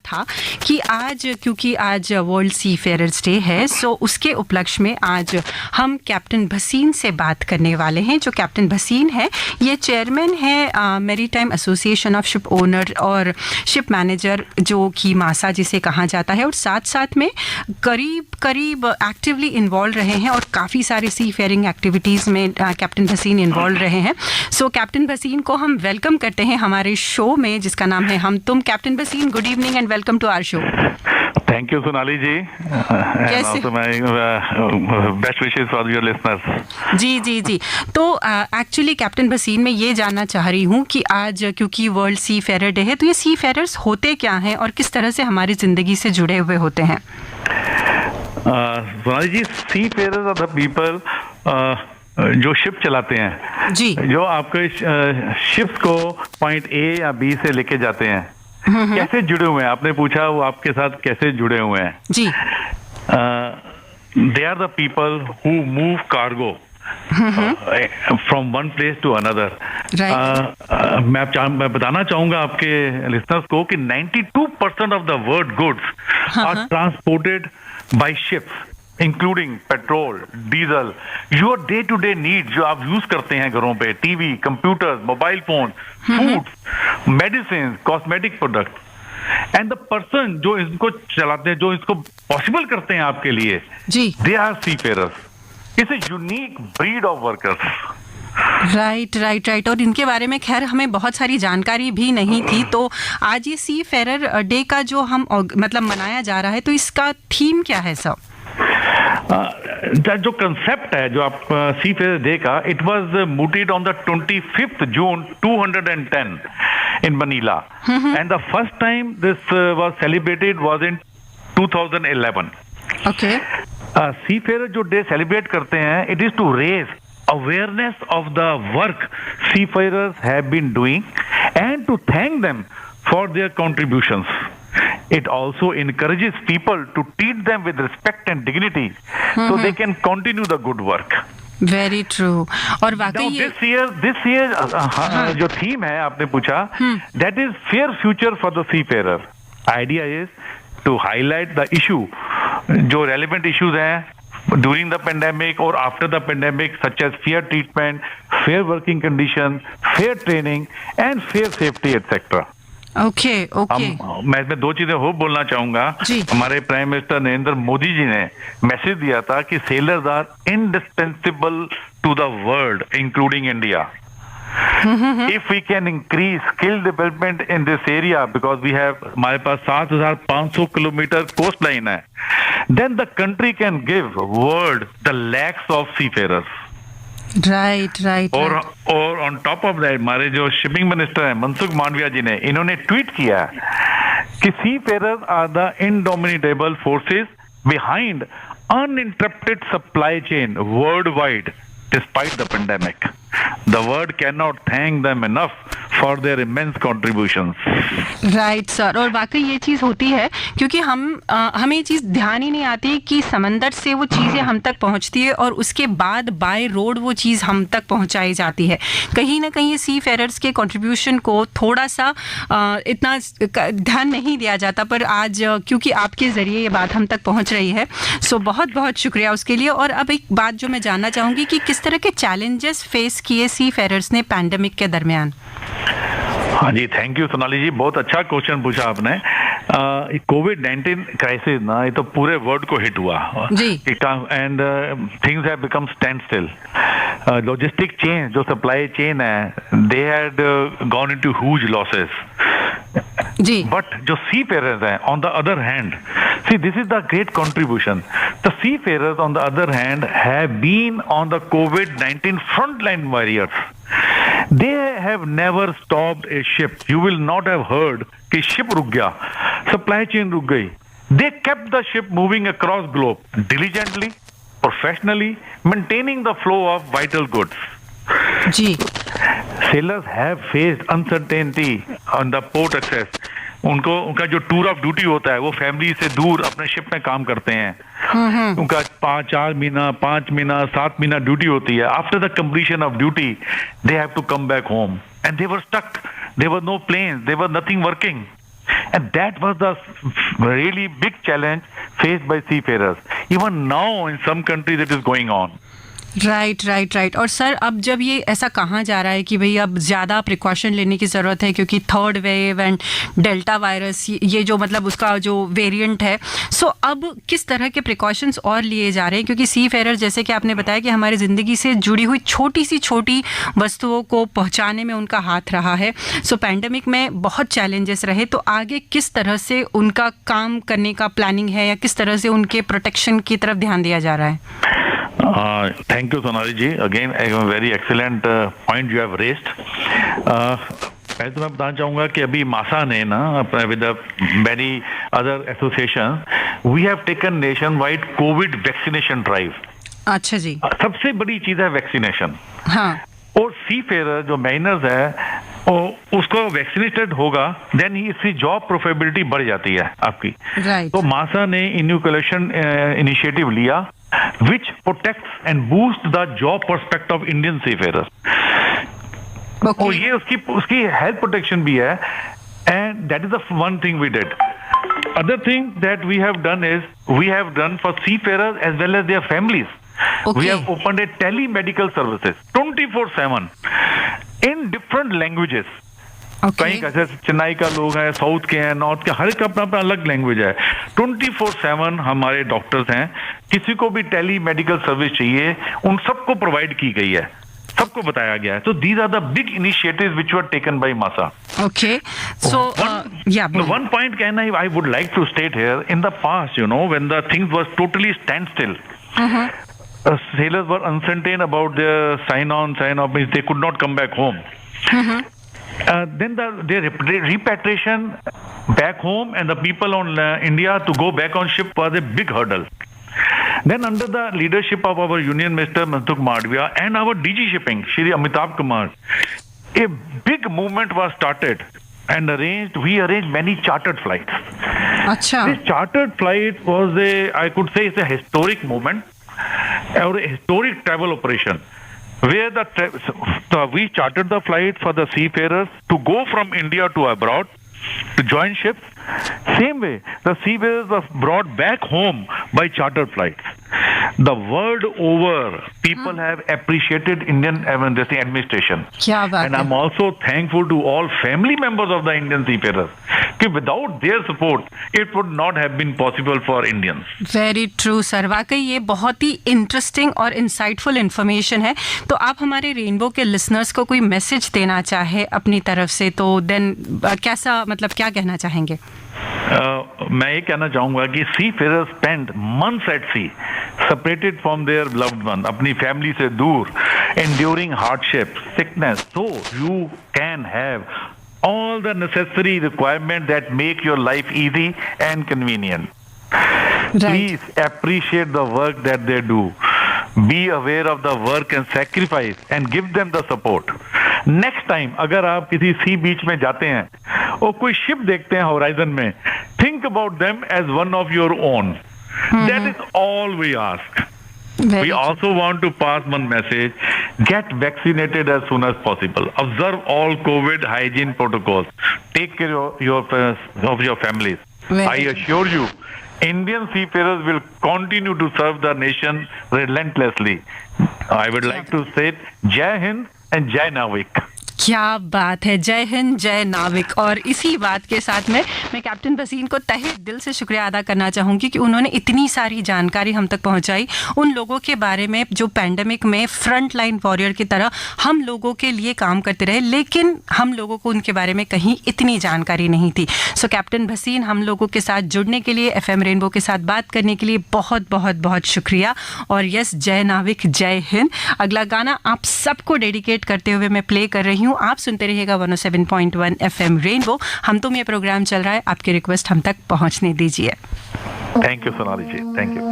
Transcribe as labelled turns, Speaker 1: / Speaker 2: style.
Speaker 1: था कि आज, क्योंकि आज वर्ल्ड सी फेयरर्स डे है, सो उसके उपलक्ष्य में आज हम कैप्टन भसीन से बात करने वाले हैं। जो कैप्टन भसीन है, ये चेयरमैन है maritime association of ship owner और शिप मैनेजर, जो कि मासा जिसे कहा जाता है, और साथ साथ में करीब एक्टिवली इन्वॉल्व रहे हैं और काफ़ी सारे सी फेयरिंग एक्टिविटीज़ में कैप्टन भसीन इन्वॉल्व रहे हैं। सो कैप्टन भसीन को हम वेलकम करते हैं हमारे शो में, जिसका नाम है Hum Tum. Captain Bhasin, good evening and welcome to our show.
Speaker 2: Thank you Sonali ji, and also my best wishes for your listeners।
Speaker 1: जी। तो एक्चुअली कैप्टन भसीन, मैं ये जानना चाह रही हूँ कि आज क्योंकि वर्ल्ड सी फेयर डे है, तो ये सी फेयरर्स होते क्या हैं और किस तरह से हमारी ज़िंदगी से जुड़े हुए होते हैं?
Speaker 2: सोनाली जी, सी फेयरर्स आर द पीपल जो शिप चलाते हैं
Speaker 1: जी,
Speaker 2: जो आपके शिप्स को पॉइंट ए या बी से लेके जाते हैं। कैसे जुड़े हुए हैं, आपने पूछा, वो आपके साथ कैसे जुड़े हुए हैं
Speaker 1: जी।
Speaker 2: They are the people who move cargo from one place to another. मैं बताना चाहूंगा आपके लिसनर्स को कि 92% of the world goods are transported by ships, including petrol, diesel, your day to day need जो आप यूज करते हैं घरों पे, TV, computer, mobile phone, food, medicine, cosmetic product. And the person जो इसको चलाते हैं, जो इसको पॉसिबल करते हैं आपके लिए, they are seafarers. It's a unique breed of workers.
Speaker 1: Right. और इनके बारे में खैर हमें बहुत सारी जानकारी भी नहीं थी। तो आज ये सी फेयरर डे का जो हम मतलब मनाया जा रहा है, तो इसका थीम क्या है सर?
Speaker 2: जो कंसेप्ट है जो आप सी फेयर डे का, it was mooted on the 25th June 210 in Manila, and the first time this was celebrated was in 2011.
Speaker 1: Okay.
Speaker 2: Seafarer जो डे सेलिब्रेट करते हैं, it is to raise awareness of the work seafarers have been doing and to thank them for their contributions. It also encourages people to treat them with respect and dignity so they can continue the good work.
Speaker 1: Very true. और वाकई
Speaker 2: this year जो theme है आपने पूछा, that is fair future for the seafarer. Idea is to highlight the issue, जो relevant issues हैं during the pandemic or after the pandemic, such as fair treatment, fair working conditions, fair training and fair safety etc.
Speaker 1: Okay.
Speaker 2: मैं इसमें दो चीजें बोलना चाहूंगा। हमारे prime minister Narendra Modi ji ने मैसेज दिया था कि sailors are indispensable to the world including India. If we can increase skill development in this area, because we have, हमारे पास 7,500 किलोमीटर कोस्ट लाइन है, then the country can give world the lakhs of seafarers.
Speaker 1: Right.
Speaker 2: और on top of that, हमारे जो shipping minister हैं मनसुख मांडविया जी ने, इन्होंने tweet किया कि seafarers are the indomitable forces behind uninterrupted supply chain world wide despite the pandemic. The world can not thank them enough for their immense contributions.
Speaker 1: Right sir. और वाकई ये चीज़ होती है, क्योंकि हमें ये चीज़ ध्यान ही नहीं आती कि समंदर से वो चीज़ें हम तक पहुंचती है और उसके बाद बाय रोड वो चीज़ हम तक पहुंचाई जाती है। कहीं ना कहीं सी फेयरर्स के कंट्रीब्यूशन को थोड़ा सा इतना ध्यान नहीं दिया जाता, पर आज क्योंकि आपके ज़रिए ये बात हम तक पहुँच रही है, सो बहुत बहुत शुक्रिया उसके लिए। और अब एक बात जो मैं जानना चाहूँगी कि किस तरह के चैलेंजेस फेस किए सी फेयरर्स ने पैंडेमिक के दरमियान?
Speaker 2: हाँ जी, थैंक यू सोनाली जी, बहुत अच्छा क्वेश्चन पूछा आपने। कोविड-19 क्राइसिस ना, ये तो पूरे वर्ल्ड को हिट हुआ and things have become stand still. Logistic chain, जो सप्लाई चेन है, they had gone into huge losses.
Speaker 1: जी।
Speaker 2: बट जो सी फेयरर्स हैं, on the other hand, see this is the great contribution. The seafarers on the other hand have been on the कोविड-19 front line warriors. They have never stopped a ship. You will not have heard कि ship रुक गया, supply chain रुक गई. They kept the ship moving across globe diligently, professionally, maintaining the flow of vital goods.
Speaker 1: Ji.
Speaker 2: Sailors have faced uncertainty on the port access. उनका जो tour of duty होता है, वो फैमिली से दूर अपने शिप में काम करते हैं। उनका 4 महीना, 5 महीना, 7 महीना ड्यूटी होती है। After the completion of duty they have to come back home and they were stuck, there were no planes, there were nothing working. And that was the really big challenge faced by seafarers. Even now in some countries it is going on.
Speaker 1: Right. और sir, अब जब ये ऐसा कहा जा रहा है कि भाई अब ज़्यादा प्रिकॉशन लेने की ज़रूरत है क्योंकि third wave and delta virus, ये जो मतलब उसका जो वेरिएंट है, सो अब किस तरह के प्रिकॉशंस और लिए जा रहे हैं? क्योंकि सी फेरर, जैसे कि आपने बताया कि हमारी ज़िंदगी से जुड़ी हुई छोटी वस्तुओं को पहुँचाने में उनका हाथ रहा है। सो पैंडेमिक में बहुत चैलेंजेस रहे, तो आगे किस तरह से उनका काम करने का प्लानिंग है या किस तरह से उनके प्रोटेक्शन की तरफ ध्यान दिया जा रहा है?
Speaker 2: Thank you, Sonali ji. Again, a very excellent point you have raised. पहले तो मैं बताना चाहूँगा कि अभी मासा ने ना with the many other associations, we have taken nationwide COVID vaccination drive.
Speaker 1: अच्छा जी।
Speaker 2: सबसे बड़ी चीज़ है वैक्सीनेशन।
Speaker 1: हाँ।
Speaker 2: और सी फेरर जो माइनर्स है उसको वैक्सीनेटेड होगा, देन ही इसकी जॉब प्रोफेबिलिटी बढ़ जाती है आपकी।
Speaker 1: Right.
Speaker 2: तो मासा ने इन्यूकुलेशन इनिशिएटिव लिया which protects and boosts the job prospect of Indian seafarers.
Speaker 1: Okay.
Speaker 2: और ये उसकी health protection भी है, and that is the one thing we did. Other thing that we have done is we have done for seafarers as well as their families.
Speaker 1: Okay.
Speaker 2: We have opened a telemedical services 24/7 in different languages. कहीं कैसे चेन्नई का लोग हैं, south के हैं, north के, हर एक अपना अपना अलग लैंग्वेज है। 24/7 हमारे डॉक्टर्स हैं, किसी को भी टेली मेडिकल सर्विस चाहिए उन सबको प्रोवाइड की गई है, सबको बताया गया है। तो these are the big initiatives which were taken by मासा।
Speaker 1: Okay, so yeah
Speaker 2: one point can I would like to state here, in the past when the things were totally stand still, sailors were uncertain about their sign on sign off, means they could not come back home. Then their repatriation back home and the people on India to go back on ship was a big hurdle. Then under the leadership of our Union Minister Mansukh Madavia and our DG Shipping Shri Amitabh Kumar, a big movement was started and we arranged many chartered flights.
Speaker 1: Acha.
Speaker 2: This chartered flight was I could say it's a historic movement or a historic travel operation, where we chartered the flight for the seafarers to go from India to abroad to join ships. Same way, the seafarers were brought back home by chartered flights. The world over, people have appreciated Indian administration.
Speaker 1: क्या बात
Speaker 2: and I'm also thankful to all family members of the Indian seafarers. कि without their support, it would not have been possible for Indians.
Speaker 1: Very true sir, वाकई ये बहुत ही interesting और insightful information है। तो आप हमारे रेनबो के लिसनर्स को कोई मैसेज देना चाहे अपनी तरफ से, तो देन कैसा, मतलब क्या कहना चाहेंगे?
Speaker 2: मैं ये कहना चाहूंगा कि seafarers spend months at sea, separated from their loved one, अपनी फैमिली से दूर, enduring hardship, sickness, so you can have all the necessary requirements that make your life easy and convenient.
Speaker 1: Right.
Speaker 2: Please appreciate the work that they do. Be aware of the work and sacrifice and give them the support. Next time अगर आप किसी सी बीच में जाते हैं और कोई ship देखते हैं होराइजन में, think about them as one of your own. That is all we ask. We also want to pass one message: get vaccinated as soon as possible. Observe all COVID hygiene protocols. Take care of your families. I assure you, Indian seafarers will continue to serve the nation relentlessly. I would like to say Jai Hind and Jai Navik.
Speaker 1: क्या बात है, जय हिंद जय नाविक। और इसी बात के साथ में मैं कैप्टन भसीन को तहे दिल से शुक्रिया अदा करना चाहूँगी कि उन्होंने इतनी सारी जानकारी हम तक पहुँचाई उन लोगों के बारे में जो पैंडेमिक में फ्रंट लाइन वॉरियर की तरह हम लोगों के लिए काम करते रहे, लेकिन हम लोगों को उनके बारे में कहीं इतनी जानकारी नहीं थी। सो कैप्टन भसीन, हम लोगों के साथ जुड़ने के लिए, FM रेनबो के साथ बात करने के लिए बहुत बहुत बहुत शुक्रिया। और यस, जय नाविक जय हिंद। अगला गाना आप सबको डेडिकेट करते हुए मैं प्ले कर रही हूँ। आप सुनते रहिएगा 107.1 FM रेनबो। हम तुम ये प्रोग्राम चल रहा है, आपकी रिक्वेस्ट हम तक पहुंचने दीजिए।
Speaker 2: Thank you Sonali ji, thank you.